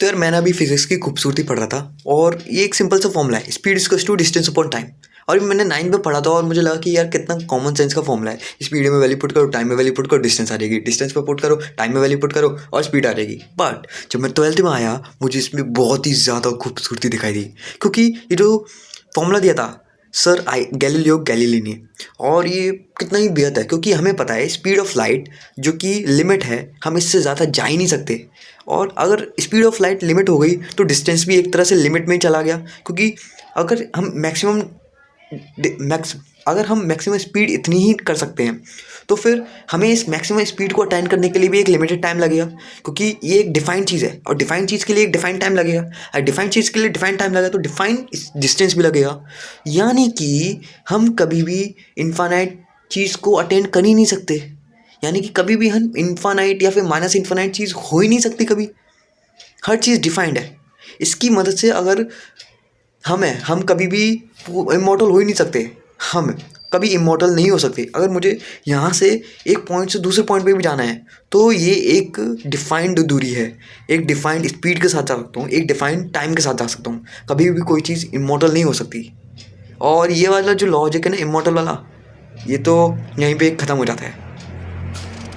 तो यार मैंने अभी फिजिक्स की खूबसूरती पढ़ रहा था और ये एक सिंपल सा फॉर्मूला है, speed is to distance upon time. और ये मैंने 9 में पढ़ा था और मुझे लगा कि यार कितना कॉमन सेंस का फॉर्मूला है। स्पीड में वैल्यू पुट करो, टाइम में वैल्यू पुट करो, डिस्टेंस आ जाएगी, डिस्टेंस पे पुट करो, टाइम में वैल्यू पुट करो और स्पीड आ जाएगी। बट जब मैं 12th में आया मुझे इसमें बहुत ही ज़्यादा खूबसूरती दिखाई दी, क्योंकि ये जो फॉर्मूला दिया था सर गैलीलियो गैलीली ने, और ये कितना ही बेहद है क्योंकि हमें पता है स्पीड ऑफ लाइट जो कि लिमिट है, हम इससे ज़्यादा जा ही नहीं सकते। और अगर स्पीड ऑफ लाइट लिमिट हो गई तो डिस्टेंस भी एक तरह से लिमिट में ही चला गया, क्योंकि अगर हम मैक्सिमम स्पीड इतनी ही कर सकते हैं तो फिर हमें इस मैक्सिमम स्पीड को अटेंड करने के लिए भी एक लिमिटेड टाइम लगेगा, क्योंकि ये एक डिफाइंड चीज़ है और डिफाइंड चीज़ के लिए एक डिफाइंड टाइम लगेगा। और डिफाइंड चीज़ के लिए डिफाइंड टाइम लगेगा तो डिफाइंड डिस्टेंस भी लगेगा। यानी कि हम कभी भी इनफाइनाइट चीज़ को अटेंड कर ही नहीं सकते, यानी कि कभी भी हम इनफाइनाइट या फिर माइनस इनफाइनाइट चीज़ हो ही नहीं सकती कभी। हर चीज़ डिफाइंड है। इसकी मदद से अगर हम कभी भी इमॉर्टल हो ही नहीं सकते, हम कभी इमॉर्टल नहीं हो सकते। अगर मुझे यहाँ से एक पॉइंट से दूसरे पॉइंट पे भी जाना है तो ये एक डिफाइंड दूरी है, एक डिफाइंड स्पीड के साथ जा सकता हूँ, एक डिफाइंड टाइम के साथ जा सकता हूँ। कभी भी कोई चीज़ इमॉर्टल नहीं हो सकती। और ये वाला जो लॉजिक है ना इमॉर्टल वाला, ये तो यहीं पे ख़त्म हो जाता है।